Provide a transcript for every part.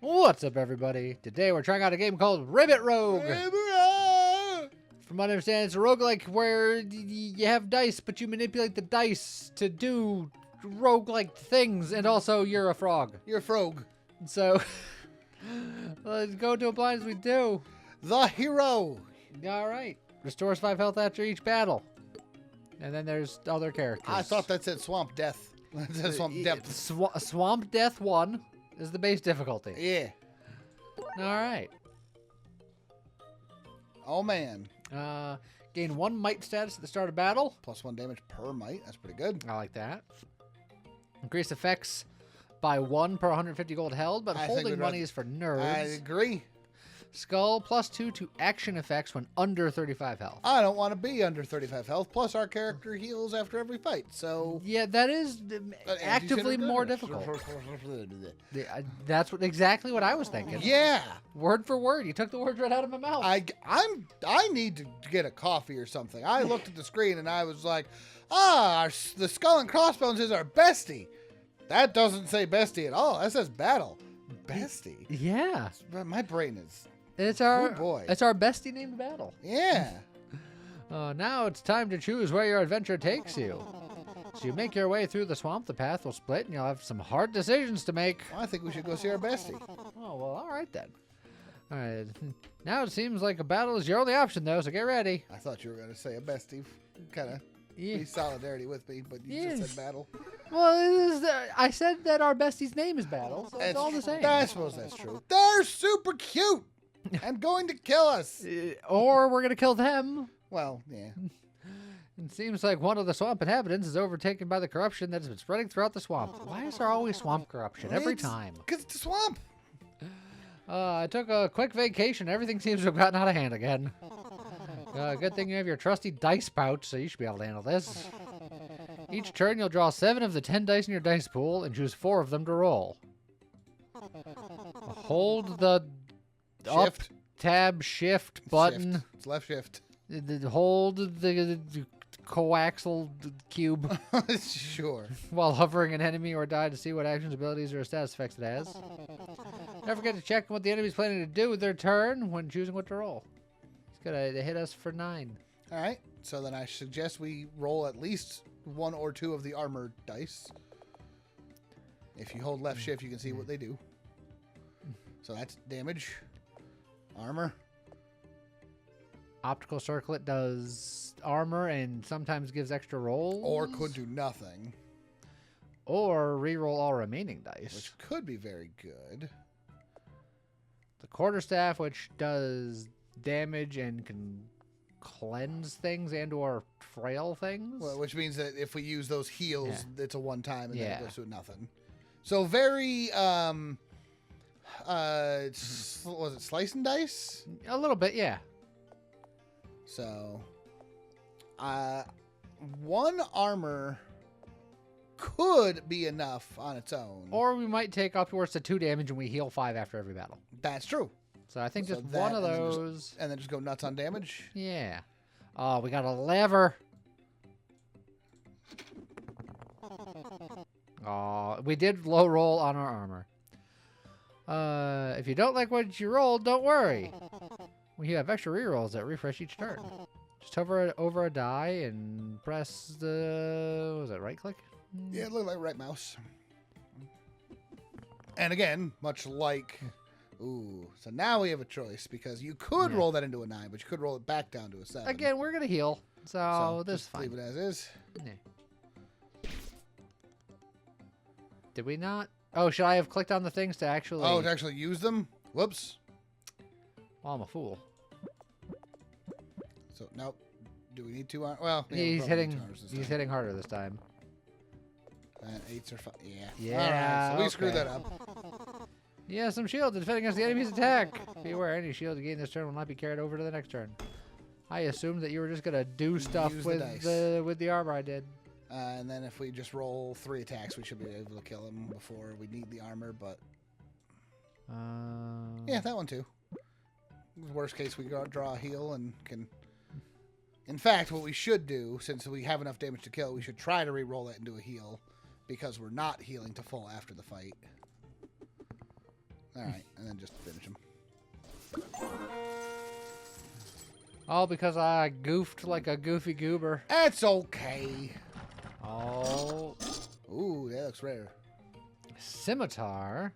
What's up, everybody? Today we're trying out a game called Ribbit Rogue. From what I understand, it's a roguelike where you have dice, but you manipulate the dice to do roguelike things, and also you're a frog. You're a frog. So, let's go to a blind as we do. The hero. All right. Restores 5 health after each battle. And then there's other characters. I thought that said swamp death. That said swamp depth. Swamp Death 1 is the base difficulty. Yeah. All right. Oh, man. Gain 1 might status at the start of battle. +1 damage per might. That's pretty good. I like that. Increase effects by 1 per 150 gold held, but holding money is for nerds. I agree. Skull +2 to action effects when under 35 health. I don't want to be under 35 health. Plus, our character heals after every fight, so... Yeah, that is actively more difficult. That's exactly what I was thinking. Yeah. Word for word. You took the words right out of my mouth. I need to get a coffee or something. I looked at the screen and I was like, the skull and crossbones is our bestie. That doesn't say bestie at all. That says battle. Bestie? Yeah. My brain is... It's our, oh boy. It's our bestie named battle. Yeah. Now it's time to choose where your adventure takes you. So you make your way through the swamp, the path will split, and you'll have some hard decisions to make. Well, I think we should go see our bestie. Oh, well, all right then. All right. Now it seems like a battle is your only option, though, so get ready. I thought you were going to say a bestie. Kind of be solidarity with me, but you just said battle. Well, I said that our bestie's name is Battle, so it's all the same. I suppose that's true. They're super cute and going to kill us. Or we're going to kill them. Well, yeah. It seems like one of the swamp inhabitants is overtaken by the corruption that has been spreading throughout the swamp. Why is there always swamp corruption every time? Because it's a swamp. I took a quick vacation. Everything seems to have gotten out of hand again. Good thing you have your trusty dice pouch, so you should be able to handle this. Each turn, you'll draw 7 of the 10 dice in your dice pool and choose 4 of them to roll. Hold the Shift. up tab shift button. Shift. It's left shift. Hold the coaxial cube Sure. while hovering an enemy or die to see what actions, abilities, or status effects it has. Never forget to check what the enemy's planning to do with their turn when choosing what to roll. He's gonna hit us for 9. All right. So then I suggest we roll at least 1 or 2 of the armor dice. If you hold left shift, you can see what they do. So that's damage. Armor. Optical circlet does armor and sometimes gives extra rolls. Or could do nothing. Or reroll all remaining dice. Which could be very good. The quarterstaff, which does damage and can cleanse things and or frail things. Well, which means that if we use those heals, it's a one time and then it goes to nothing. So very was it slice and dice? A little bit, yeah. So 1 armor could be enough on its own. Or we might take upwards to 2 damage and we heal 5 after every battle. That's true. So I think just one of those. And then just go nuts on damage? Yeah. Oh, we got a lever. Oh, we did low roll on our armor. If you don't like what you rolled, don't worry. We have extra rerolls that refresh each turn. Just hover over a die and press the... was it right click? Yeah, it looked like right mouse. And again, much like... Ooh, so now we have a choice because you could roll that into a 9, but you could roll it back down to a 7. Again, we're going to heal, so this is fine. Leave it as is. Yeah. Did we not? Oh, should I have clicked on the things to actually... Oh, to actually use them? Whoops. Well, I'm a fool. So, nope. Do we need 2 arms? Well, yeah, he's hitting harder this time. And 8s are fine. Yeah. Yeah. All right, so we screwed that up. Yeah, some shield to defend against the enemy's attack. Beware, any shield you gain this turn will not be carried over to the next turn. I assumed that you were just gonna do stuff with the armor I did. And then if we just roll 3 attacks, we should be able to kill him before we need the armor. But yeah, that one too. Worst case, we draw a heal and can. In fact, what we should do, since we have enough damage to kill, we should try to re-roll that into a heal, because we're not healing to full after the fight. All right, and then just finish him. All because I goofed like a goofy goober. That's okay. Oh. Ooh, that looks rare. Scimitar.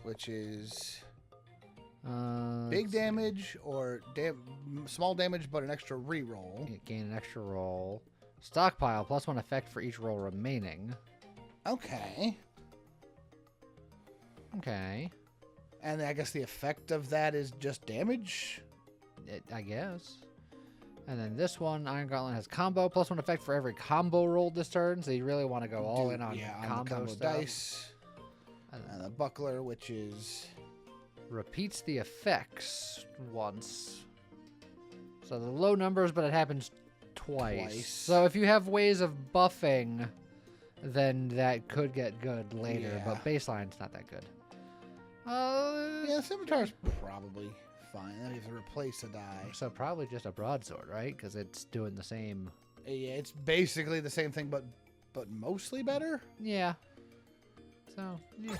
Which is let's big damage or small damage, but an extra reroll. gain an extra roll. Stockpile, +1 effect for each roll remaining. Okay. Okay. And I guess the effect of that is just damage? I guess. And then this one, Iron Gauntlet, has combo, +1 effect for every combo roll this turn. So you really want to go all in on combo the stuff. dice. And the buckler, which is... Repeats the effects once. So the low numbers, but it happens twice. So if you have ways of buffing, then that could get good later. Yeah. But baseline's not that good. Yeah, Scimitar's probably fine. Then you have to replace a die. So probably just a broadsword, right? Because it's doing the same. Yeah, it's basically the same thing, but mostly better. Yeah. So, yeah.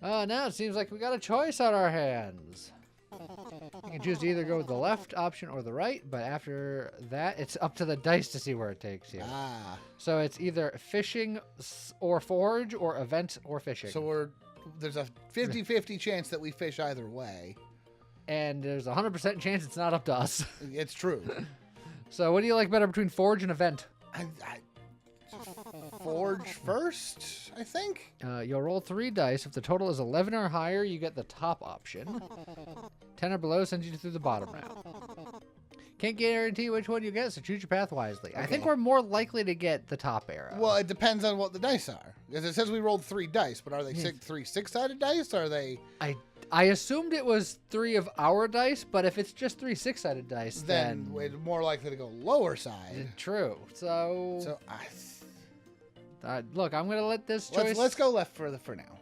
Now it seems like we got a choice on our hands. You can choose to either go with the left option or the right, but after that, it's up to the dice to see where it takes you. Ah. So it's either fishing or forge or event or fishing. So there's a 50-50 chance that we fish either way. And there's a 100% chance it's not up to us. It's true. So what do you like better between forge and event? Forge first, I think. You'll roll 3 dice. If the total is 11 or higher, you get the top option. 10 or below sends you through the bottom round. Can't guarantee which one you get, so choose your path wisely. Okay. I think we're more likely to get the top arrow. Well, it depends on what the dice are. Because it says we rolled 3 dice, but are they three 6-sided dice? Or are they... I assumed it was 3 of our dice, but if it's just 3 6-sided dice, then we're more likely to go lower side. True. So look, I'm gonna let this choice. Let's go left for now.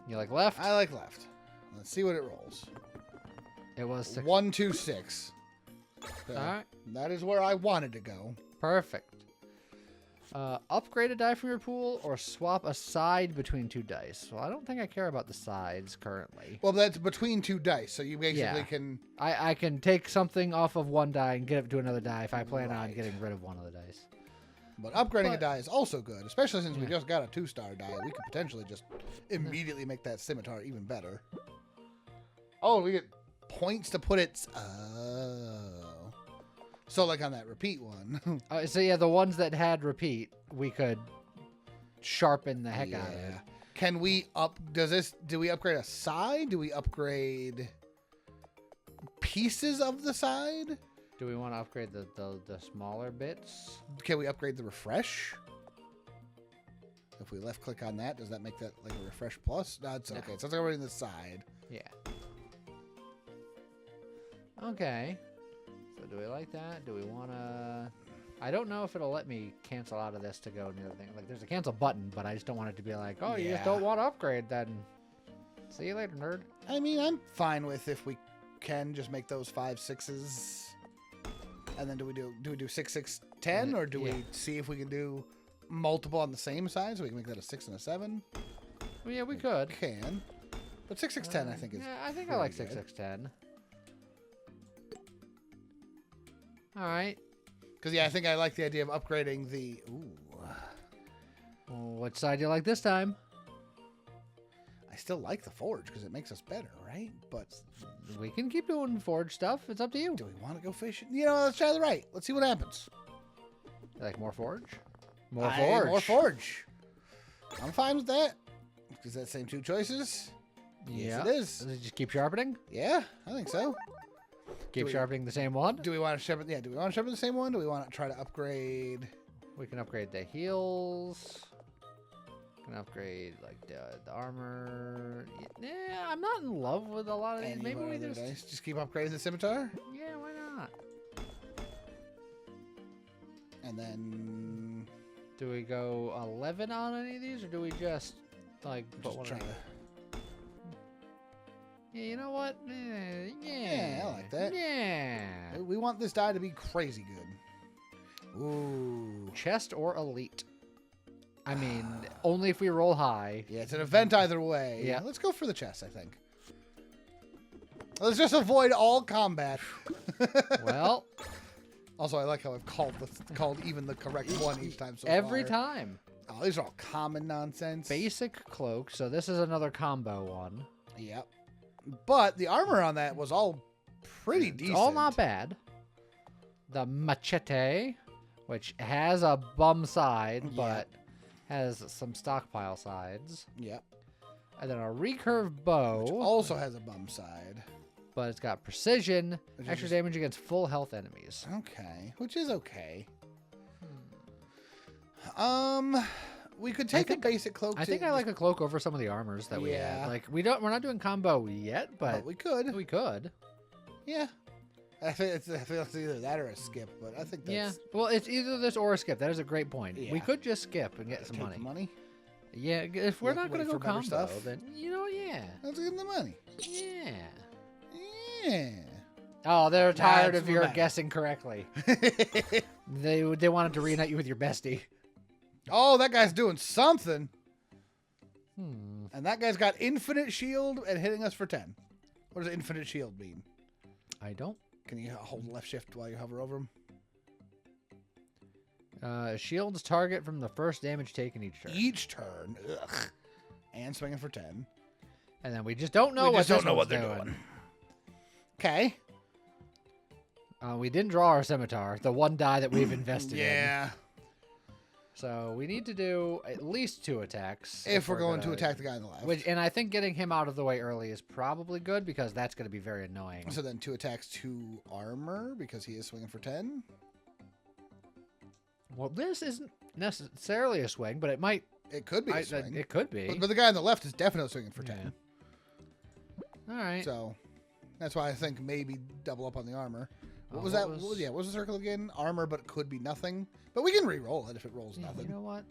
You like left? I like left. Let's see what it rolls. It was 6. 1, 2, 6. So all right. That is where I wanted to go. Perfect. Upgrade a die from your pool or swap a side between 2 dice. Well, I don't think I care about the sides currently. Well, that's between 2 dice, so you basically can... I can take something off of one die and get it to another die if I plan on getting rid of one of the dice. But upgrading a die is also good, especially since we just got a 2-star die. We could potentially just immediately make that scimitar even better. Oh, we get points to put it... Oh. So like on that repeat one. So yeah, the ones that had repeat, we could sharpen the heck out of it. Can we do we upgrade a side? Do we upgrade pieces of the side? Do we want to upgrade the smaller bits? Can we upgrade the refresh? If we left click on that, does that make that like a refresh plus? No, it's okay. So it's already the side. Yeah. Okay. So do we like that? Do we want to... I don't know if it'll let me cancel out of this to go near the thing. Like, there's a cancel button, but I just don't want it to be like, oh, you just don't want to upgrade, then see you later, nerd. I mean, I'm fine with if we can just make those 5 6s. And then do we do 6 6 10, or do we see if we can do multiple on the same side so we can make that a 6 and a 7? Well, yeah, we could. Can. But 6 6 10 I think is I think I like 6 6 10. All right. Because, I think I like the idea of upgrading the... Ooh. Well, what side do you like this time? I still like the forge because it makes us better, right? But... We can keep doing forge stuff. It's up to you. Do we want to go fishing? Let's try the right. Let's see what happens. You like more forge? More forge. More forge. I'm fine with that. Is that same 2 choices? Yeah. Yes, it is. Does it just keep sharpening? Yeah, I think so. Keep sharpening the same one? Do we want to sharpen? Yeah. Do we want to sharpen the same one? Do we want to try to upgrade? We can upgrade the heals. We can upgrade like the armor. Yeah, I'm not in love with a lot of these. Maybe we just keep upgrading the scimitar. Yeah, why not? And then do we go 11 on any of these, or do we just like put one? Yeah, you know what? Yeah, I like that. Yeah. We want this die to be crazy good. Ooh. Chest or elite? I mean, only if we roll high. Yeah, it's an event either way. Yeah. Let's go for the chest, I think. Let's just avoid all combat. Well. Also, I like how I've called even the correct one each time so Every far. time. Oh, these are all common nonsense. Basic cloak. So this is another combo one. Yep. But the armor on that was all pretty decent. All not bad. The machete, which has a bum side, but has some stockpile sides. Yep. And then a recurve bow. Which also has a bum side. But it's got precision, Which extra is damage against full health enemies. Okay. Which is okay. We could take a basic cloak. I think I like a cloak over some of the armors that we have. Like we're not doing combo yet, but we could. We could. Yeah. I feel it's either that or a skip, but I think that's... Yeah. Well, it's either this or a skip. That is a great point. Yeah. We could just skip and get some money. Money? Yeah, if we're not going to go combo, stuff, then, yeah. Let's get the money. Yeah. Yeah. Oh, they're tired That's of your bad. guessing correctly. They wanted to reunite you with your bestie. Oh, that guy's doing something. Hmm. And that guy's got infinite shield and hitting us for 10. What does infinite shield mean? I don't. Can you hold left shift while you hover over him? Shields target from the first damage taken each turn. Each turn. Ugh. And swinging for 10. And then we just don't know We what just don't this know one's what they're doing. Okay. We didn't draw our scimitar, the one die that we've invested in. Yeah. So we need to do at least 2 attacks. If we're going to attack the guy on the left. And I think getting him out of the way early is probably good because that's going to be very annoying. So then 2 attacks, 2 armor because he is swinging for 10. Well, this isn't necessarily a swing, but it might. It could be a swing. It could be. But the guy on the left is definitely swinging for 10. All right. So that's why I think maybe double up on the armor. What Oh, was that? What was the circle again? Armor, but it could be nothing. But we can re-roll it if it rolls nothing. You know what?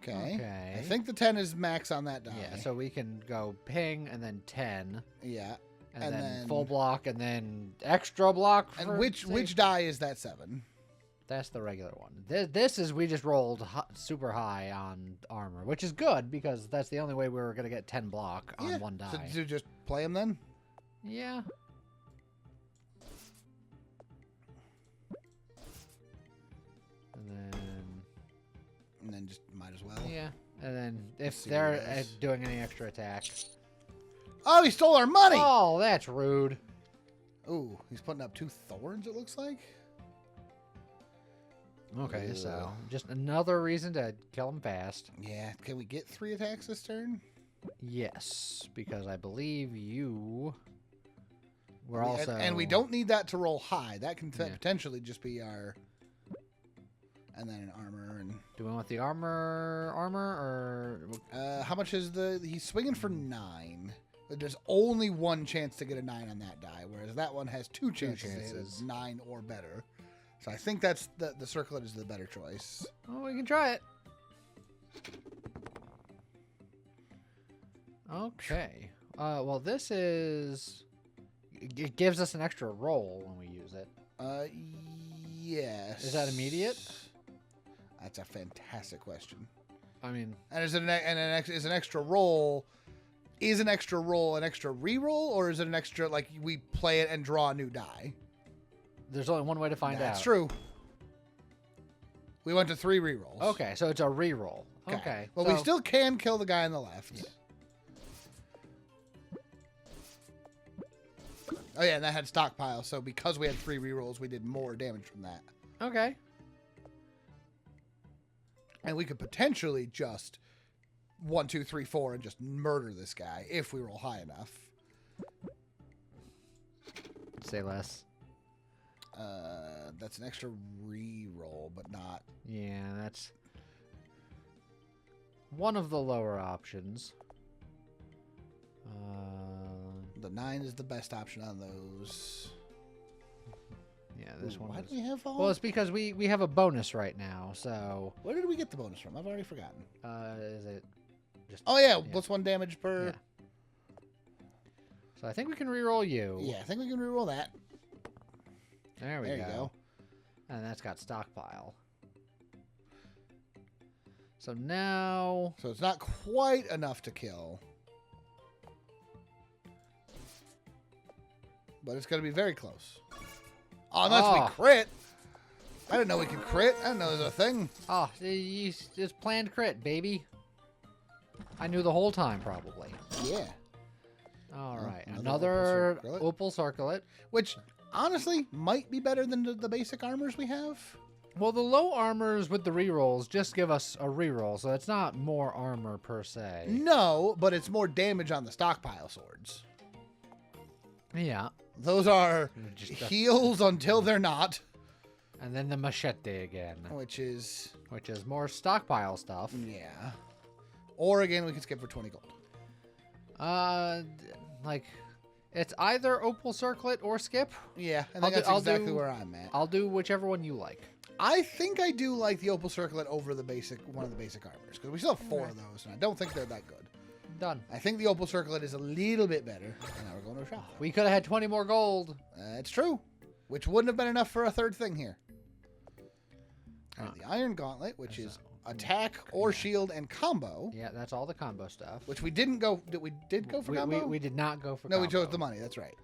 Okay. I think the 10 is max on that die. Yeah, so we can go ping and then 10. Yeah. And then full block and then extra block. And which die is that 7? That's the regular one. This is we just rolled super high on armor, which is good because that's the only way we were going to get 10 block on one die. So to just play him then? Yeah. And then just might as well. Yeah. And then if they're doing any extra attack. Oh, he stole our money! Oh, that's rude. Ooh, he's putting up 2 thorns, it looks like. Okay, so just another reason to kill him fast. Yeah, can we get 3 attacks this turn? Yes, because I believe you were also... And we don't need that to roll high. That can potentially just be our... And then an armor. And do we want the armor or... how much is the... He's swinging for 9. But there's only 1 chance to get a 9 on that die, whereas that one has 2 chances. 9 or better. So I think that's the circlet is the better choice. Oh, we can try it. Okay. Well, this is... It gives us an extra roll when we use it. Yes. Is that immediate? That's a fantastic question. I mean... And is an extra roll... Is an extra roll an extra reroll, or is it an extra, like, we play it and draw a new die? There's only one way to find out. That's true. We went to 3 rerolls. Okay, so it's a reroll. Okay. Well, we still can kill the guy on the left. Yeah. Oh, yeah, and that had stockpile, so because we had 3 rerolls, we did more damage from that. Okay. And we could potentially just 1, 2, 3, 4 and just murder this guy if we roll high enough. Say less. That's an extra re-roll, but not... Yeah, that's one of the lower options. The 9 is the best option on those. Yeah, this one. Why do we have all... Well, it's because we have a bonus right now, so... Where did we get the bonus from? I've already forgotten. Is it just... Oh, yeah, plus 1 damage per... Yeah. So I think we can re-roll you. Yeah, I think we can re-roll that. There we go. And that's got stockpile. So now... So it's not quite enough to kill. But it's going to be very close. Oh, unless we crit. I didn't know we could crit. I didn't know there was a thing. Oh, you just planned crit, baby. I knew the whole time, probably. Yeah. All right. Another Another opal circlet. Which, honestly, might be better than the basic armors we have. Well, the low armors with the rerolls just give us a reroll, so it's not more armor per se. No, but it's more damage on the stockpile swords. Yeah. Those are Just heals until they're not. And then the machete again. Which is more stockpile stuff. Yeah. Or again, we can skip for 20 gold. Like, it's either opal circlet or skip. Yeah, I think that's exactly where I'm at. I'll do whichever one you like. I think I do like the opal circlet over the one of the basic armors, because we still have 4 of those, and I don't think they're that good. Done. I think the opal circlet is a little bit better. And now we're going to a shop. We could have had 20 more gold. It's true, which wouldn't have been enough for a third thing here. All right, the iron gauntlet, which is attack or shield and combo. Yeah, that's all the combo stuff. Which we didn't go. We did go for combo. We did not go for. No, combo. we chose the money. That's right.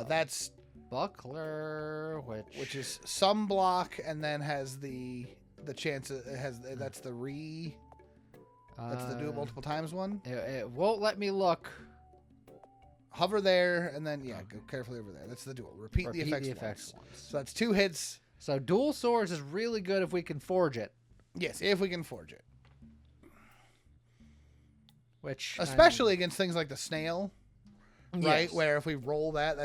That's buckler, which is some block, and then has the chance. It has that's the That's the do it multiple times one. It won't let me look. Hover there, and then go carefully over there. That's the duel. Repeat the effects once. So that's 2 hits. So dual swords is really good if we can forge it. Yes, if we can forge it. Which especially against things like the snail, right? Yes. Where if we roll that,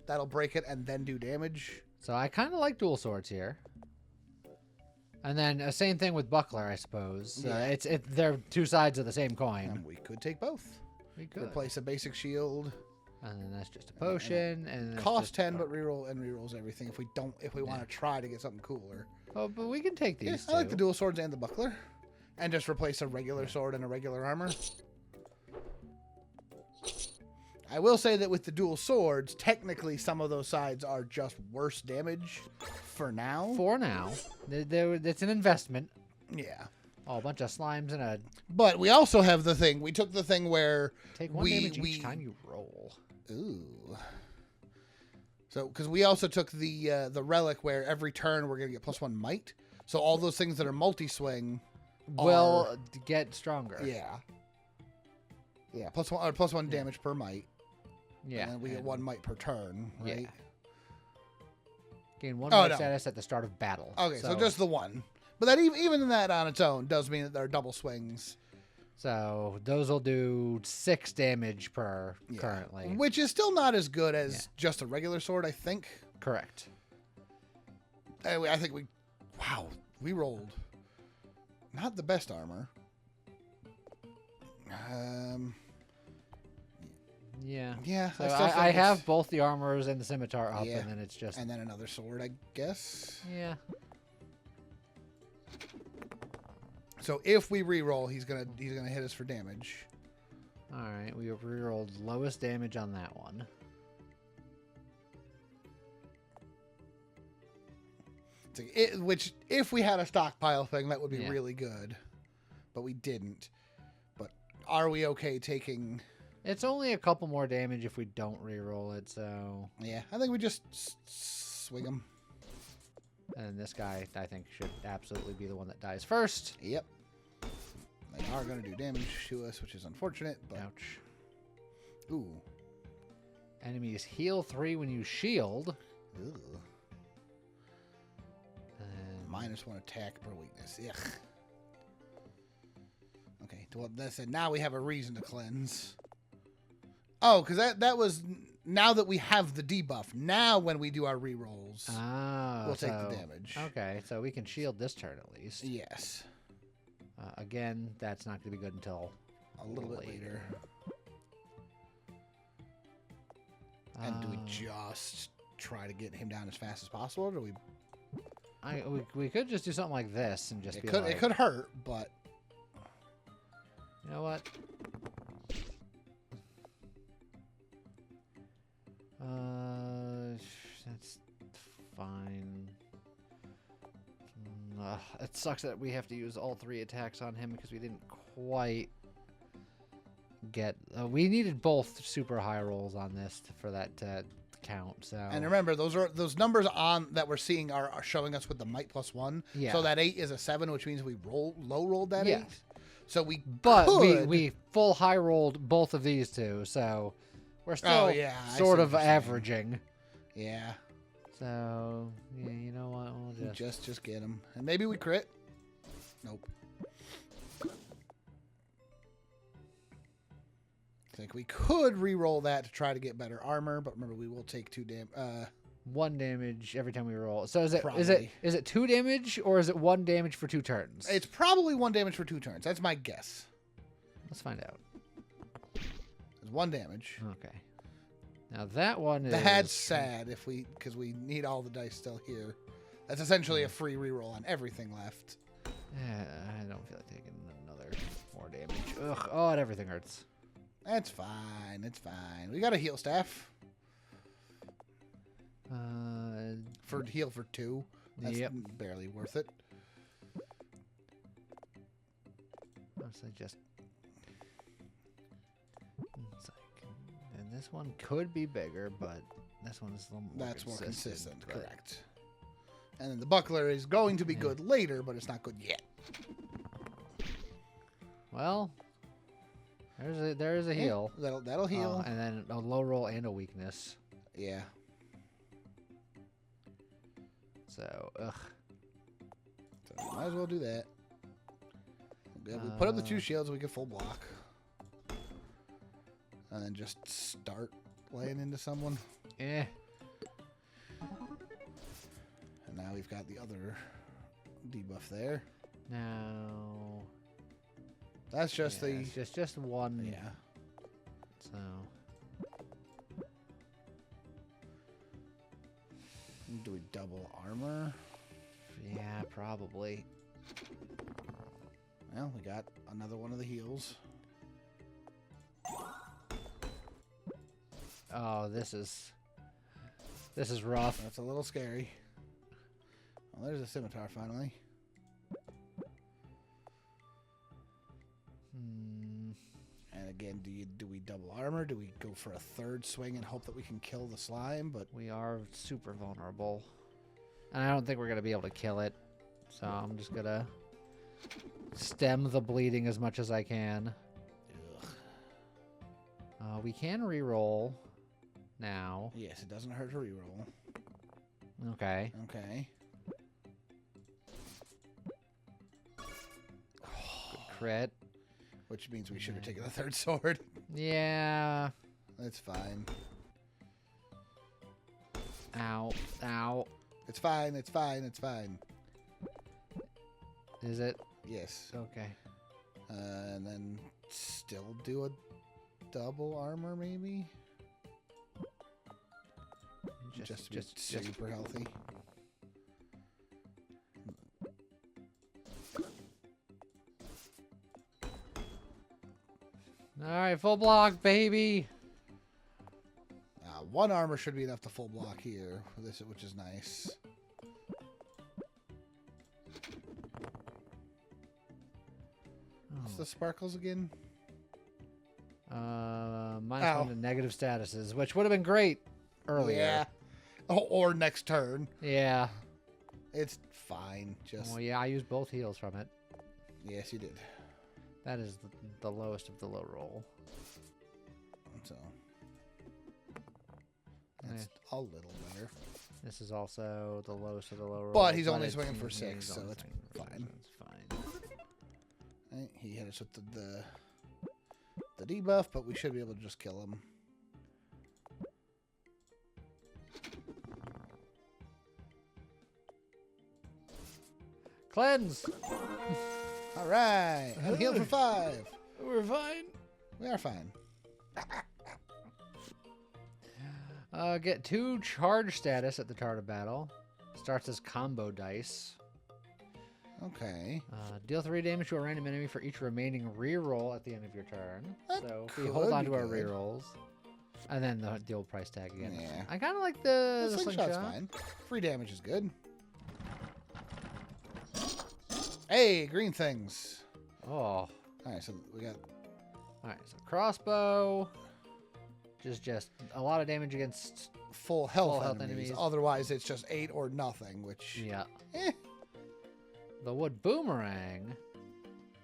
that'll break it and then do damage. So I kind of like dual swords here. And then same thing with buckler, I suppose. Yeah. They're 2 sides of the same coin. And we could take both. We could replace a basic shield. And then that's just a potion, and cost 10, but rerolls everything if we want to try to get something cooler. Oh, but we can take these. I like the dual swords and the buckler, and just replace a regular sword and a regular armor. I will say that with the dual swords, technically some of those sides are just worse damage for now. For now, it's an investment. Yeah. Oh, a bunch of slimes and a. But we also have the thing. We took the thing where take 1 damage each time you roll. Ooh. So, because we also took the relic where every turn we're gonna get +1 might. So all those things that are multi-swing will get stronger. Yeah. Yeah. +1 damage per might. Yeah. And then we get 1 might per turn. Right. Yeah. Gain 1 might status at the start of battle. Okay, so just the 1. But that even that on its own does mean that there are double swings. So those will do 6 damage per currently. Which is still not as good as just a regular sword, I think. Correct. Anyway, I think we rolled not the best armor. Yeah. Yeah. So I have both the armors and the scimitar up, Yeah. and then it's just... And then another sword, I guess. Yeah. So if we re-roll, he's gonna hit us for damage. All right, we re-rolled lowest damage on that one. Which, if we had a stockpile thing, that would be really good. But we didn't. But are we okay taking... It's only a couple more damage if we don't re-roll it, so... Yeah, I think we just swing him. And this guy, I think, should absolutely be the one that dies first. Yep. They are going to do damage to us, which is unfortunate, but... Ouch. Ooh. Enemies heal 3 when you shield. Ugh. And -1 attack per weakness. Ugh. Okay, well, that's it. Now we have a reason to cleanse. Oh, because that was... Now that we have the debuff, now when we do our rerolls, we'll take the damage. Okay, so we can shield this turn at least. Yes. Again, that's not going to be good until a little bit later. And do we just try to get him down as fast as possible, or do we? We could just do something like this and just it could hurt, but you know what? That's fine. It sucks that we have to use all 3 attacks on him because we didn't quite get... we needed both super high rolls on this for that to count. So. And remember, those numbers on that we're seeing are showing us with the might +1. Yeah. So that 8 is a 7, which means we low rolled that 8. So we we full high rolled both of these two, so we're still sort of averaging. Yeah. So yeah, you know what? We'll just get him, and maybe we crit. Nope. I think we could re-roll that to try to get better armor, but remember we will take 1 damage every time we roll. So is it Probably. is it 2 damage or is it 1 damage for 2 turns? It's probably 1 damage for 2 turns. That's my guess. Let's find out. It's 1 damage. Okay. Now that one is... That's sad because we need all the dice still here. That's essentially a free reroll on everything left. I don't feel like taking another 4 damage. Ugh. Oh, and everything hurts. That's fine. It's fine. We got a heal staff. For heal for 2. That's barely worth it. Honestly, just... It's like, and this one could be bigger, but this one is a little more more consistent, correct. And then the buckler is going to be good later, but it's not good yet. Well, there's a heal. That'll heal. And then a low roll and a weakness. Yeah. So, ugh. So might as well do that. We put up the 2 shields, we can full block. And then just start laying into someone. Eh. And now we've got the other debuff there. Now... That's just It's just 1. Yeah. So... Do we double armor? Yeah, probably. Well, we got another one of the heals. Oh, this is rough. That's a little scary. Well, there's a scimitar finally. And again, do we double armor? Do we go for a 3rd swing and hope that we can kill the slime? But we are super vulnerable, and I don't think we're gonna be able to kill it. So I'm just gonna stem the bleeding as much as I can. We can re-roll now. Yes, it doesn't hurt to re-roll. Okay. Okay. Good crit. Which means we should have taken the 3rd sword. Yeah. That's fine. Ow. Ow. It's fine. It's fine. It's fine. Is it? Yes. Okay. And then still do a double armor, maybe? Just to be super healthy. All right, full block, baby. 1 armor should be enough to full block here, which is nice. What's the sparkles again? -1 to negative statuses, which would have been great earlier. Yeah. Or next turn. Yeah. It's fine. Well, yeah, I used both heals from it. Yes, you did. That is the lowest of the low roll. So that's a little better. This is also the lowest of the low roll. But he's only swinging for 6, so it's fine. It's fine. Right, he hit us with the debuff, but we should be able to just kill him. Cleanse! All right. And heal for 5. We're fine. We are fine. Get 2 charge status at the start of battle. Starts as combo dice. Okay. Deal 3 damage to a random enemy for each remaining reroll at the end of your turn. That So if we hold on to our rerolls. And then the old price tag again. Yeah. I kind of like the Slingshot's slingshot. fine. Free damage is good. Hey, green things. Oh. All right, so we got... All right, so crossbow. Just a lot of damage against... full health, Full health enemies. enemies. Otherwise, it's just 8 or nothing, which... Yeah. Eh, The wood boomerang,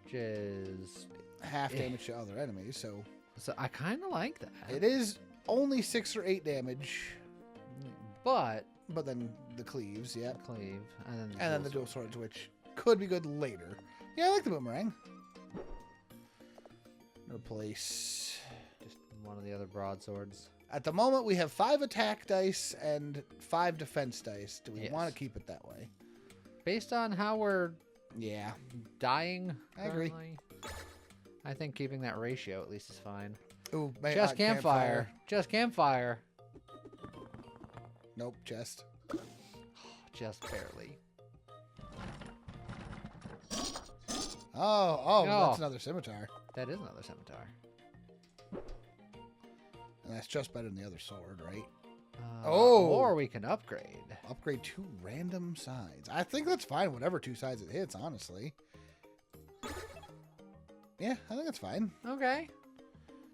which is... half damage to other enemies, so... So I kind of like that. It is only 6 or 8 damage, But... but then the cleaves, yeah. Cleave. And And then the dual swords, which could be good later. Yeah, I like the boomerang. Replace... Just one of the other broadswords. At the moment, we have 5 attack dice and 5 defense dice. Do we Yes. want to keep it that way? Based on how we're Yeah. dying I agree. currently, I think keeping that ratio at least is fine. Ooh, Just campfire. Just campfire. Nope, chest. Just barely. Oh, Oh. that's another scimitar. That is another scimitar. And that's just better than the other sword, right? Oh! Or we can upgrade. Upgrade 2 random sides. I think that's fine, whatever 2 sides it hits, honestly. Yeah, I think that's fine. Okay.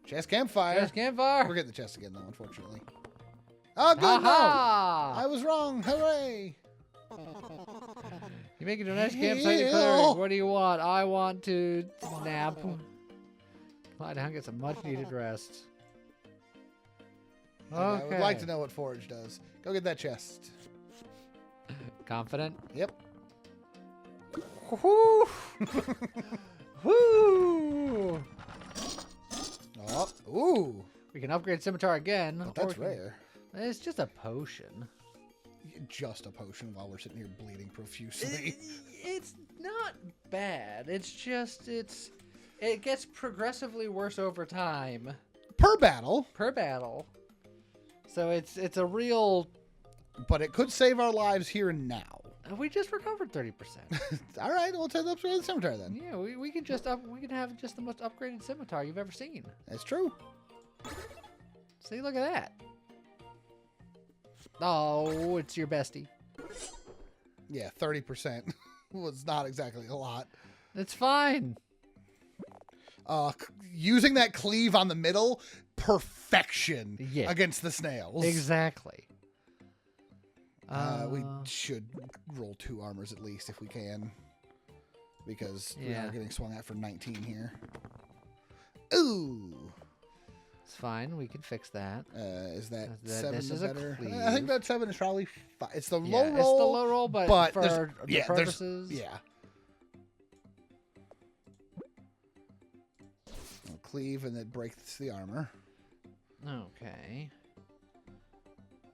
Chest campfire. Just campfire. We're getting the chest again, though, unfortunately. Oh, good, no! Ha I was wrong. Hooray! You make it to a nice campsite, Ew. cleric. What do you want? I want to nap. Lie down, get some much needed rest. Okay. I would like to Okay. know what forage does. Go get that chest. Confident? Yep. Woo! Woo! Oh, ooh. We can upgrade scimitar again. But or that's we can- rare. It's just a potion. Just a potion while we're sitting here bleeding profusely. It's not bad. It's just it gets progressively worse over time Per battle, per battle. So it's a real. but it could save our lives here and now. We just recovered 30%. All right, we'll take the upgrade scimitar then. Yeah, we can we can have just the most upgraded scimitar you've ever seen. That's true. See, look at that. Oh, it's your bestie. Yeah, 30% was not exactly a lot. It's fine. Using that cleave on the middle, perfection Yeah. against the snails. Exactly. We should roll 2 armors at least if we can. Because we Yeah. are getting swung at for 19 here. Ooh. It's fine. We can fix that. Is that That- 7 this the is a better? cleave. I think that 7 is probably 5. It's the Yeah, low roll. it's the low roll, but for there's- the yeah, there's- purposes. Yeah. I'll cleave and then break the armor. Okay.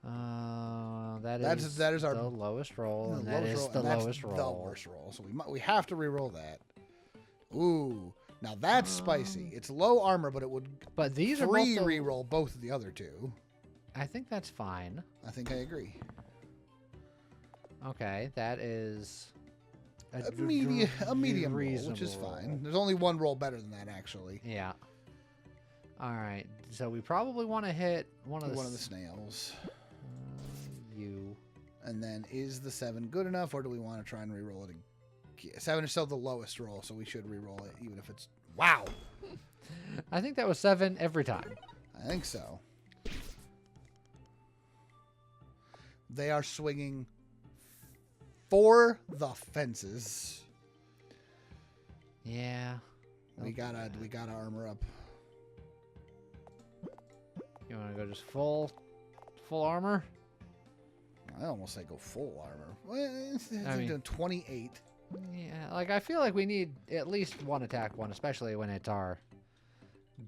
That That is our the lowest roll, and the that lowest is roll, the and that's lowest the roll. worst roll. So we have to re-roll that. Ooh. Now that's spicy. It's low armor, but it would But these are free both. re-roll both of the other 2. I think that's fine. I think I agree. Okay, that is A medium roll, which is reasonable fine. roll. There's only 1 roll better than that, actually. Yeah. All right, so we probably want to hit one of the snails. you. And then is the 7 good enough, or do we want to try and re-roll it again? 7 is still the lowest roll, so we should re-roll it, even if it's... Wow! I think that was 7 every time. I think so. They are swinging for the fences. Yeah. We gotta armor up. You want to go just full armor? I almost say go full armor. Well, it's I mean- doing 28. Yeah, like I feel like we need at least one attack one, especially when it's our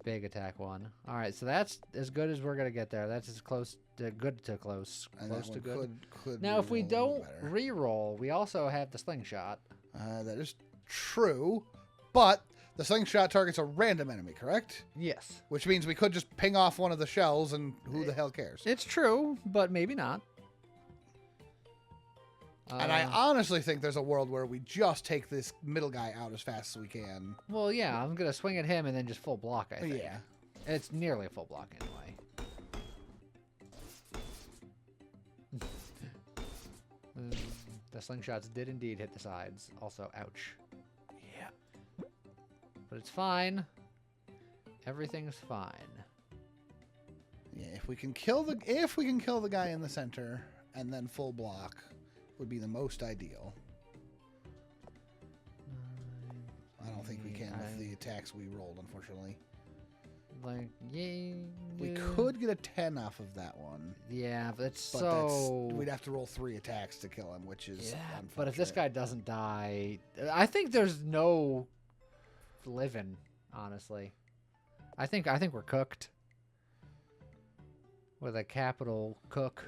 big attack one. All right, so that's as good as we're gonna get there. That's as close to good to close. And Close that to one good. could Now, if we re-roll a little don't better. re-roll, we also have the slingshot. That is true, but the slingshot targets a random enemy, correct? Yes, Which means we could just ping off one of the shells, and who the hell cares? it's true, but maybe not. And I honestly think there's a world where we just take this middle guy out as fast as we can. Well, yeah, I'm gonna swing at him and then just full block. I think. Yeah. It's nearly a full block anyway. The slingshots did indeed hit the sides. Also, ouch. But it's fine. Everything's fine. Yeah, if we can kill the guy in the center and then full block would be the most ideal. I don't think we can with the attacks we rolled, unfortunately. Like, yeah. We could get a 10 off of that one. Yeah, but it's But so... we'd have to roll 3 attacks to kill him, which is unfortunate. But if this guy doesn't die, I think there's no living, honestly. I think we're cooked. With a capital cook.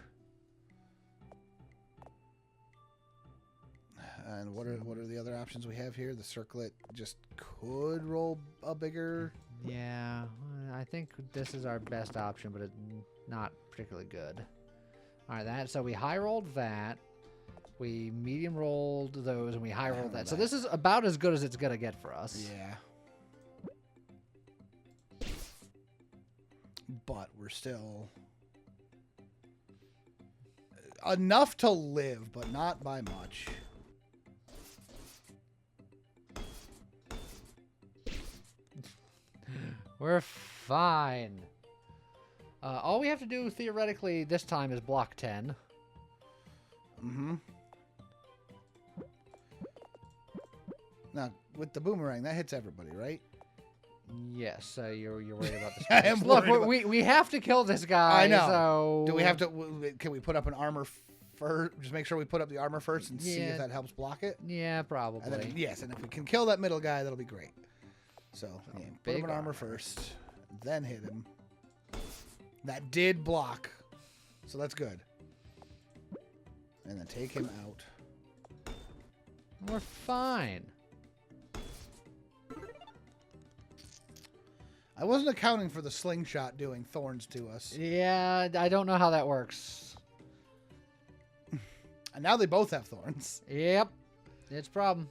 And what are the other options we have here? The circlet just could roll a bigger... Yeah, I think this is our best option, but it's not particularly good. All right, so we high rolled that. We medium rolled those, and we high rolled that. So this is about as good as it's going to get for us. Yeah. But we're still... enough to live, but not by much. We're fine. All we have to do, theoretically, this time is block 10. Mm-hmm. Now, with the boomerang, that hits everybody, right? Yes, so you're worried about this. I am Look, worried we have to kill this guy. I know. So... Do we have to... Can we put up an armor first? Just make sure we put up the armor first and see if that helps block it? Yeah, probably. And then, yes, and if we can kill that middle guy, that'll be great. So, yeah, put him in armor first, then hit him. That did block, so that's good. And then take him out. We're fine. I wasn't accounting for the slingshot doing thorns to us. Yeah, I don't know how that works. And now they both have thorns. Yep, it's a problem.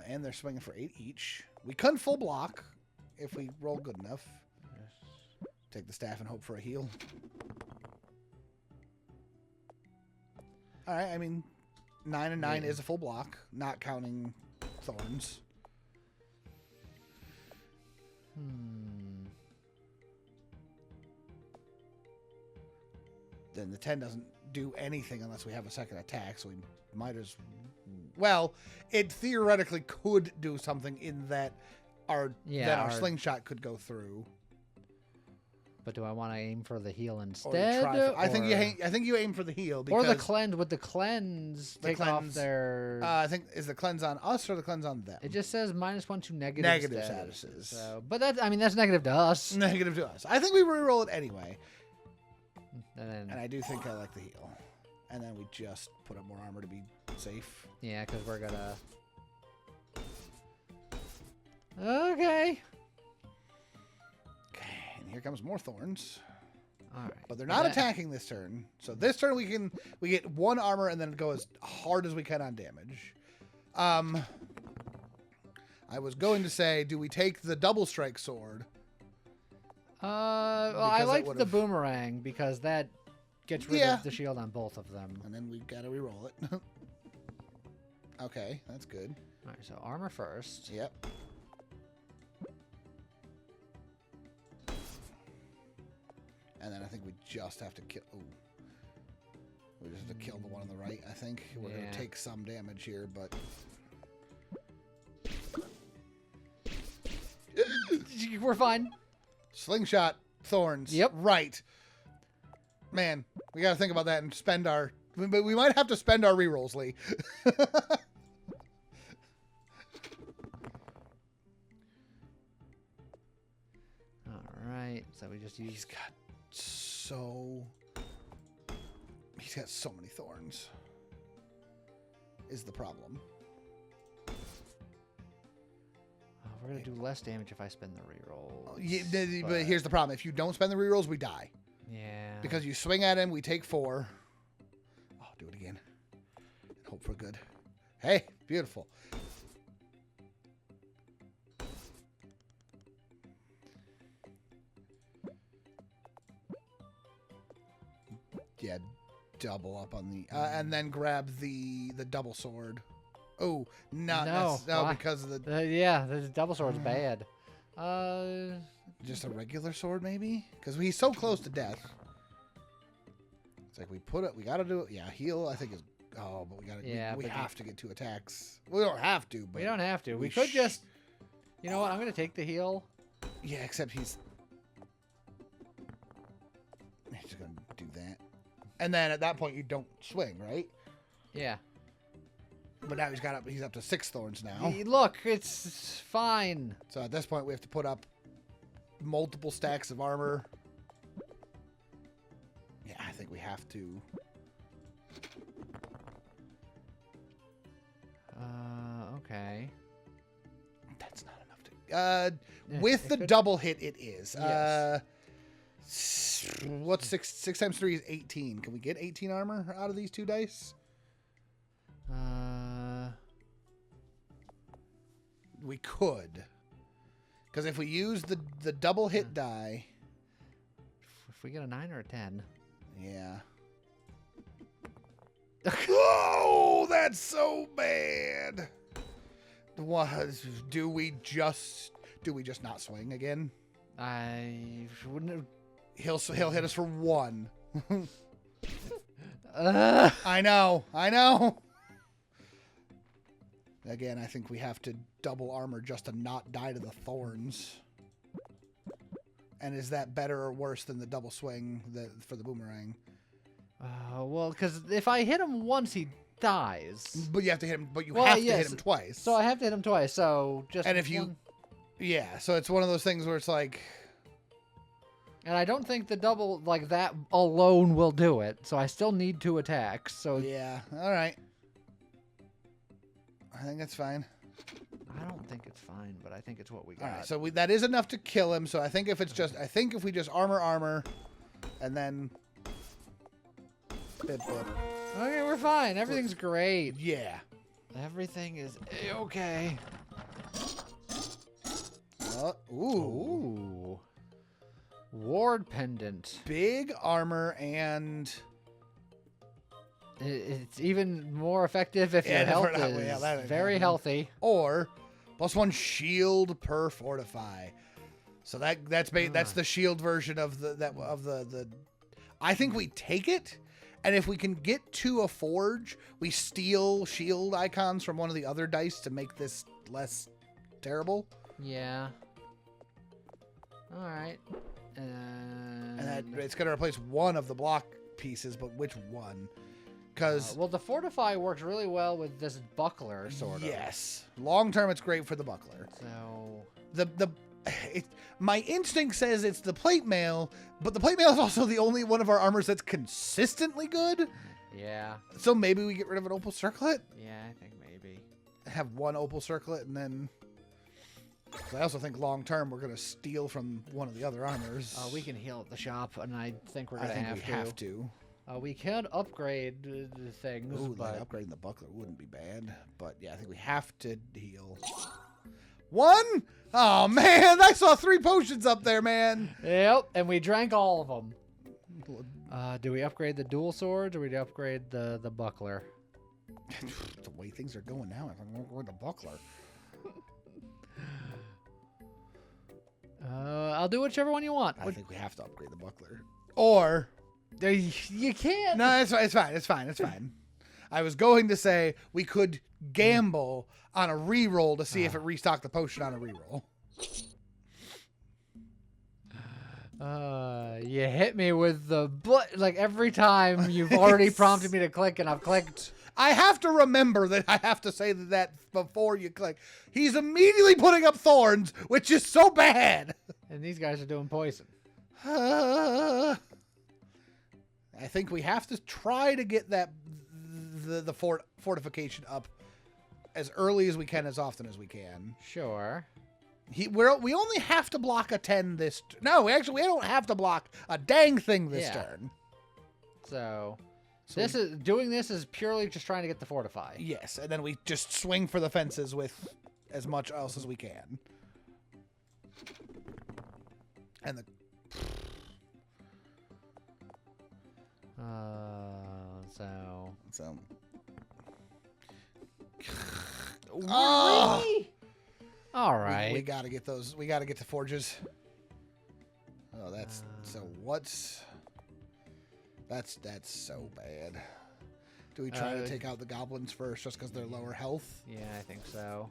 And they're swinging for 8 each. We couldn't full block if we roll good enough. Take the staff and hope for a heal. All right, I mean, 9 and 9 is a full block, not counting thorns. Then the 10 doesn't do anything unless we have a second attack, so we might as well. It theoretically could do something in that our slingshot could go through. But do I want to aim for the heal instead? I think you aim for the heal. Because or the cleanse. Would the cleanse take off their... I think, is the cleanse on us or the cleanse on them? It just says -1 to negative statuses. So, but that's negative to us. Negative to us. I think we reroll it anyway. And I do think I like the heal. And then we just put up more armor to be safe. Yeah, because we're gonna... Okay. And here comes more thorns. All right. But they're not attacking this turn. So this turn we get 1 armor and then go as hard as we can on damage. I was going to say, do we take the double strike sword? Well, I like the boomerang because that gets rid of the shield on both of them. And then we've got to reroll it. Okay, that's good. All right, so armor first. Yep. And then I think we just have to kill... Ooh. We just have to kill the one on the right, I think. We're going to take some damage here, but... We're fine. Slingshot, thorns. Yep. Right. Man, we got to think about that and spend our... We might have to spend our rerolls, Lee. All right, so we just use... He's got so many thorns. Is the problem. We're going to do less damage if I spend the rerolls. Yeah, but here's the problem. If you don't spend the rerolls, we die. Yeah. Because you swing at him, we take 4. Oh, do it again. And hope for good. Hey, beautiful. Yeah, double up on the... and then grab the double sword. Oh, no, No, no, why? because of the Yeah, the double sword's bad. just a regular sword, maybe, because he's so close to death. It's like we put it. We got to do it. Yeah, heal. I think is. Oh, but we got to. Yeah, we but have to get 2 attacks. We don't have to, but we don't have to. we We could just. You know what? I'm gonna take the heal. Yeah, except he's just gonna do that, and then at that point you don't swing, right? Yeah. But now he's up to 6 thorns now. Look, it's fine. So at this point we have to put up multiple stacks of armor. Yeah, I think we have to. Okay. That's not enough to. Yeah, With the double hit, it is. Yes. What's 6 times 3 is 18. Can we get 18 armor out of these 2 dice? We could. Because if we use the double hit die. If we get a 9 or a 10. Yeah. Oh, that's so bad. What do we just not swing again? I wouldn't. He'll hit us for 1. I know. Again, I think we have to double armor just to not die to the thorns. And is that better or worse than the double swing for the boomerang? Well, because if I hit him once, he dies. But you have to hit him. But you have to hit him twice. So I have to hit him twice. So just. And if yeah. So it's one of those things where it's like. And I don't think the double like that alone will do it. So I still need 2 attacks. So yeah. All right. I think that's fine. I don't think it's fine, but I think it's what we got. All right. So that is enough to kill him. So I think if we just armor, and then. Bip. Okay, we're fine. Everything's great. Yeah. Everything is okay. Ooh. Ward pendant. Big armor and. It's even more effective if your health is very healthy. Or +1 shield per fortify. So that's the shield version of the. I think we take it. And if we can get to a forge, we steal shield icons from one of the other dice to make this less terrible. Yeah. All right. And it's going to replace one of the block pieces, but which one? Because well, the fortify works really well with this buckler, sort of. Yes. Long term, it's great for the buckler. So my instinct says it's the plate mail, but the plate mail is also the only one of our armors that's consistently good. Yeah. So maybe we get rid of an opal circlet? Yeah, I think maybe. Have 1 opal circlet, and then... I also think long term we're going to steal from one of the other armors. We can heal at the shop, and I think we're I going think we have to. We can upgrade the things, Ooh, but... like upgrading the buckler wouldn't be bad. But yeah, I think we have to heal. 1? Oh, man, I saw 3 potions up there, man. Yep, and we drank all of them. Do we upgrade the dual swords, or do we upgrade the buckler? The way things are going now, I think we're the buckler. I'll do whichever one you want. I think we have to upgrade the buckler. Or... You can't. No, it's fine. I was going to say we could gamble on a reroll to see if it restocked the potion on a reroll. You hit me with the like every time you've already prompted me to click, and I've clicked. I have to remember that I have to say that before you click. He's immediately putting up thorns, which is so bad. And these guys are doing poison. I think we have to try to get the fortification up as early as we can, as often as we can. Sure. We only have to block a 10 this... No, actually, we don't have to block a dang thing this turn. So doing this is purely just trying to get the fortify. Yes, and then we just swing for the fences with as much else as we can. And the... So Oh! Really? All right. We gotta get those. We gotta get the forges. Oh, that's so. What's? That's so bad. Do we try to take out the goblins first, just because they're lower health? Yeah, I think so.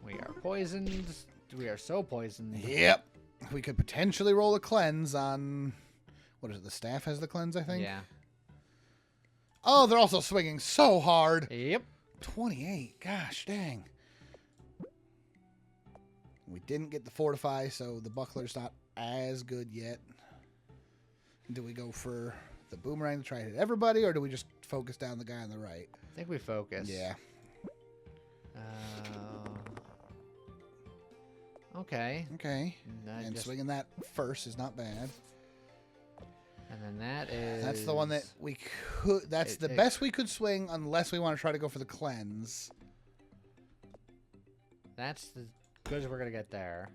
We are poisoned. We are so poisoned. Yep. We could potentially roll a cleanse on. What is it? The staff has the cleanse, I think. Yeah. Oh, they're also swinging so hard. Yep. 28. Gosh, dang. We didn't get the fortify, so the buckler's not as good yet. Do we go for the boomerang to try to hit everybody, or do we just focus down the guy on the right? I think we focus. Yeah. Okay. Okay. And And swinging that first is not bad. And then that is... That's the one that we could... That's the best we could swing unless we want to try to go for the cleanse. That's as good as we're going to get there.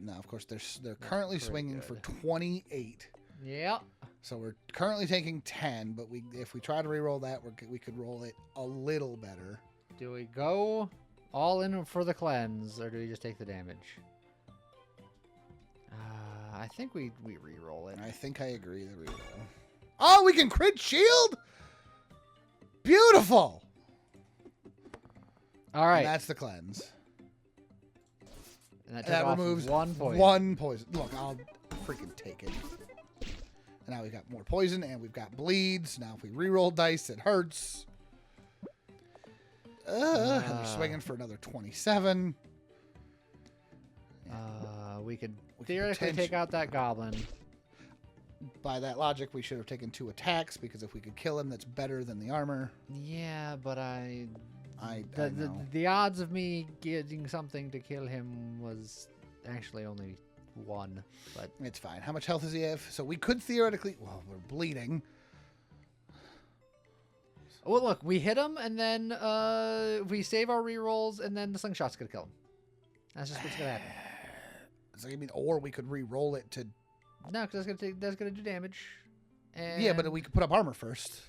Now, of course, they're currently swinging for 28. Yep. So we're currently taking 10, but if we try to re-roll that, we could roll it a little better. Do we go all in for the cleanse, or do we just take the damage? I think we re-roll it. I think I agree, the re-roll. Oh, we can crit shield? Beautiful! All right. And that's the cleanse. And that removes one poison. One poison. Look, I'll freaking take it. And now we've got more poison, and we've got bleeds. Now if we re-roll dice, it hurts. And we're swinging for another 27. We could theoretically take out that goblin. By that logic, we should have taken 2 attacks, because if we could kill him, that's better than the armor. Yeah, but I know. the odds of me getting something to kill him was actually only 1. But it's fine. How much health does he have? So we could theoretically... Well, we're bleeding. Well, look, we hit him, and then we save our rerolls, and then the slingshot's gonna kill him. That's just what's gonna happen. So you mean, or we could re-roll it to... No, because that's gonna do damage. And Yeah, but we could put up armor first.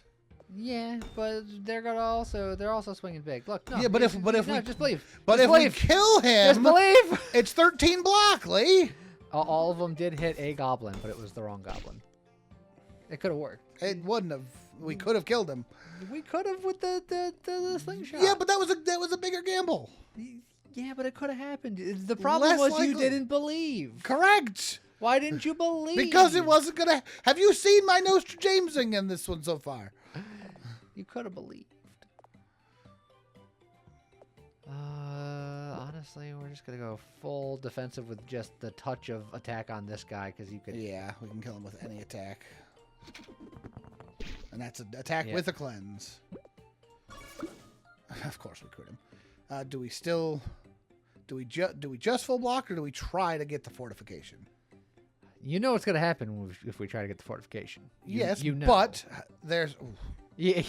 Yeah, but they're also swinging big. Look, no. Yeah, but if we just believe. But just if believe. we kill him, just believe. It's 13 block, Lee. All of them did hit a goblin, but it was the wrong goblin. It could have worked. It wouldn't have. We could have killed him. We could have with the slingshot. Yeah, but that was a bigger gamble. Yeah, but it could have happened. The problem was you didn't believe. Correct. Why didn't you believe? Because it wasn't gonna. Have you seen my Nostra Jamesing in this one so far? You could have believed. Honestly, we're just gonna go full defensive with just the touch of attack on this guy, because you could. Yeah, we can kill him with any attack. And that's an attack with a cleanse. Of course we crit him. Do we just full block, or do we try to get the fortification? You know what's gonna happen if we try to get the fortification. Yes, you know. But there's. Ooh. Yeah,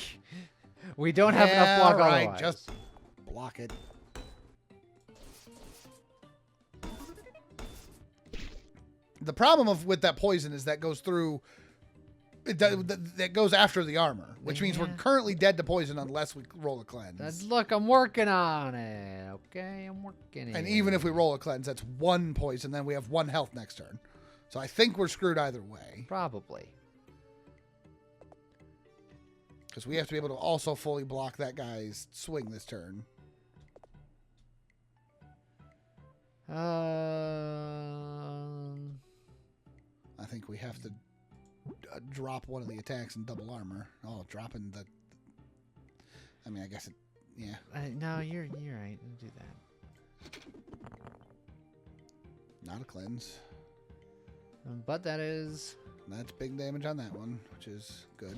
we don't have enough block otherwise. Just block it. The problem with that poison is that goes through. That goes after the armor, which means we're currently dead to poison unless we roll a cleanse. Look, I'm working on it. Okay, I'm working it. And even if we roll a cleanse, that's 1 poison. Then we have 1 health next turn. So I think we're screwed either way. Probably. Because we have to be able to also fully block that guy's swing this turn. I think we have to drop one of the attacks in double armor. Oh, dropping the... I mean, I guess it... Yeah. No, you're right. Do that. Not a cleanse. But that's big damage on that one, which is good.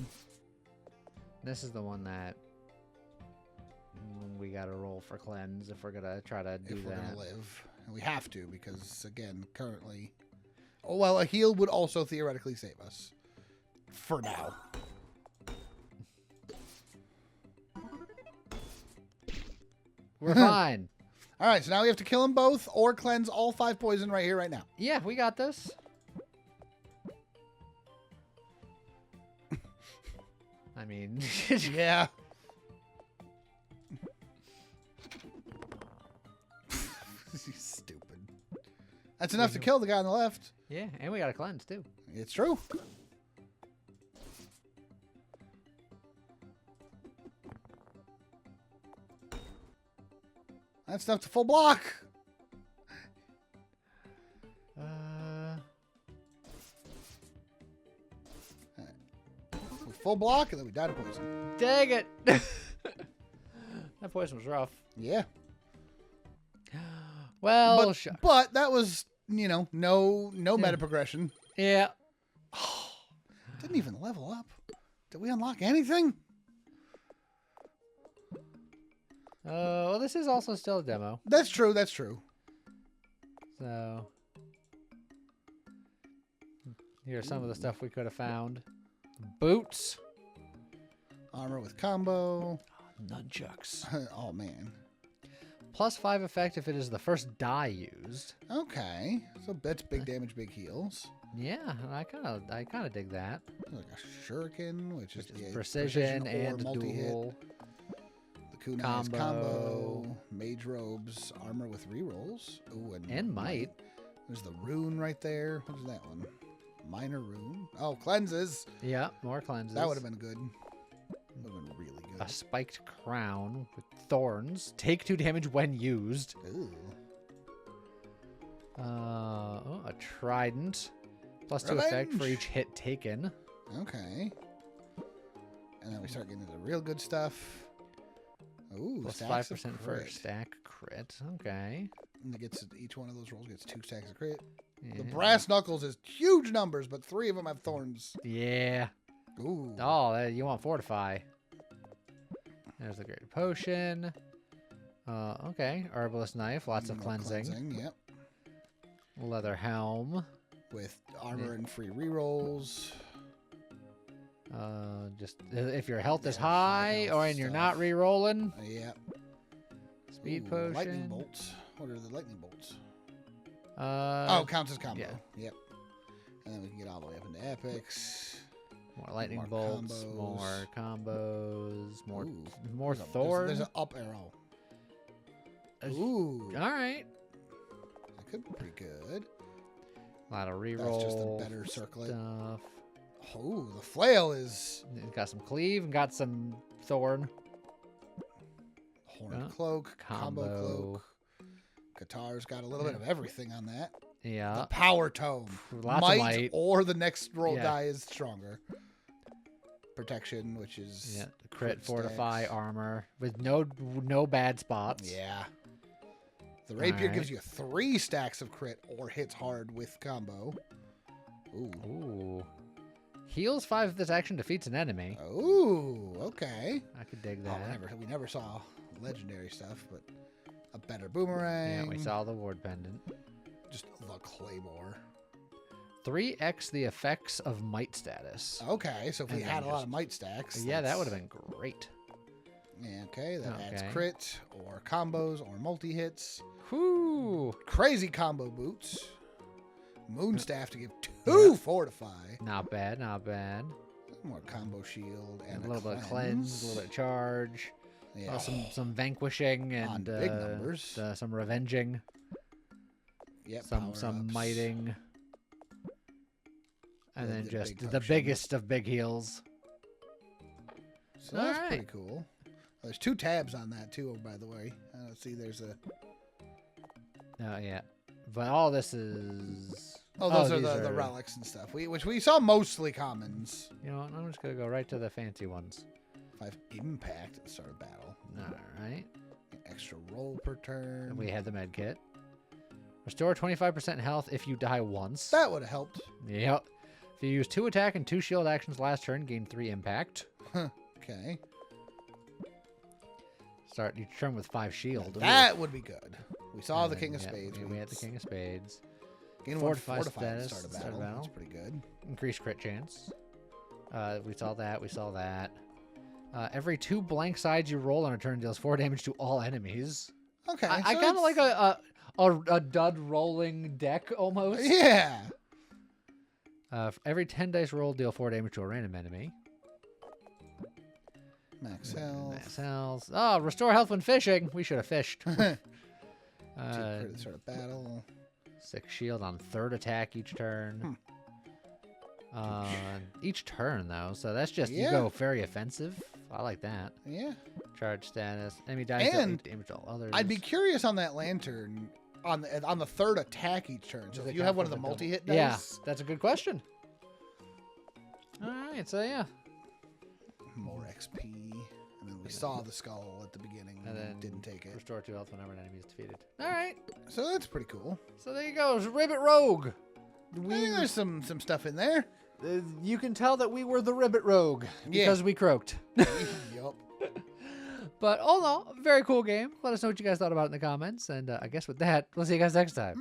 This is the one that we got to roll for cleanse if we're going to try to do that. If we're going to live. And we have to, because, again, currently... Oh, well, a heal would also theoretically save us. For now. We're fine. All right, so now we have to kill them both or cleanse all 5 poison right here, right now. Yeah, we got this. I mean, Yeah. Stupid. That's enough to kill the guy on the left. yeah, and we got a cleanse too. It's true. That's enough to full block. Full block, and then we died of poison. Dang it! That poison was rough. Yeah. Well, but that was, you know, no meta progression. Yeah. Didn't even level up. Did we unlock anything? Well, this is also still a demo. That's true. That's true. So, here's some of the stuff we could have found. Boots. Armor with combo. Nunchucks. Oh, man. +5 effect if it is the first die used. Okay. So that's big damage, big heals. Yeah, I kind of dig that. Like a shuriken, which is precision and multi-hit. dual. The kunai's combo. Mage robes. Armor with rerolls. Ooh, and might. There's the rune right there. What is that one? Minor rune. Oh, cleanses. Yeah, more cleanses. That would have been good. Would have been really good. A spiked crown with thorns. Take 2 damage when used. Ooh. A trident. +2 effect for each hit taken. Okay. And then we start getting into the real good stuff. Ooh, +5% for a stack crit. Okay. And it gets, each one of those rolls gets 2 stacks of crit. Yeah. The brass knuckles is huge numbers, but 3 of them have thorns. Yeah. Ooh. Oh, you want fortify. There's the great potion. Okay. Herbalist knife. Lots of cleansing. Yep. Leather helm. With armor and free rerolls. Just if your health is high and you're not rerolling. Yep. Speed potion. Lightning bolts. What are the lightning bolts? Counts as combo. Yeah. Yep. And then we can get all the way up into epics. More lightning bolts. More combos. More thorn. There's an up arrow. Ooh. All right. That could be pretty good. A lot of reroll. That's just a better circlet stuff. Oh, the flail is. It's got some cleave and got some thorn. Horned cloak, combo cloak. Qatar's got a little bit of everything on that. Yeah. The power tome. Lots of might. Or the next roll die is stronger. Protection, which is crit, fortify, armor with no bad spots. Yeah. The rapier gives you 3 stacks of crit or hits hard with combo. Ooh. Heals 5 if this action defeats an enemy. Ooh, okay. I could dig that. We never saw legendary stuff, but a better boomerang. Yeah, we saw the ward pendant. Just the claymore. 3x the effects of might status. Okay, so if we had a lot of might stacks. Yeah, that would have been great. Yeah, okay, that adds crit or combos or multi-hits. Whoo! Crazy combo boots. Moonstaff to give 2 fortify. Not bad, not bad. More combo shield and a little bit of cleanse, a little bit of charge. Yeah. Some vanquishing and big numbers. Some revenging. Yep. Some mighting. And then just the biggest of big heals. So that's pretty cool. There's 2 tabs on that too, by the way. See, there's a. Oh yeah, but all this is. Oh, those are the relics and stuff. Which we saw mostly commons. You know what? I'm just gonna go right to the fancy ones. 5 impact at the start of battle. All right. Extra roll per turn. And we had the med kit. Restore 25% health if you die once. That would have helped. Yep. If you use 2 attack and 2 shield actions last turn, gain 3 impact. Okay. Start each turn with 5 shield. That would be good. We saw the King of Spades. We had the King of Spades. Gain 1 fortify at the start of battle. That's pretty good. Increased crit chance. We saw that. We saw that. Every 2 blank sides you roll on a turn deals 4 damage to all enemies. Okay. I kind of like a dud rolling deck almost. Yeah. Every 10 dice roll, deal 4 damage to a random enemy. Max health. Max health. Oh, restore health when fishing. We should have fished. Sort of battle. 6 shield on 3rd attack each turn. Each turn, though. So that's just, you go very offensive. I like that. Yeah. Charge status. Enemy dice And damage all others. I'd be curious on that lantern on the 3rd attack each turn. So if you have one of the multi-hit dice. Yeah, that's a good question. All right, so yeah. More XP. And then we saw the skull at the beginning and then didn't take it. Restore 2 health whenever an enemy is defeated. All right. So that's pretty cool. So there you go. Ribbit Rogue. I think there's some stuff in there. You can tell that we were the Ribbit Rogue because we croaked. Yup. But all in all, very cool game. Let us know what you guys thought about it in the comments. And I guess with that, we'll see you guys next time.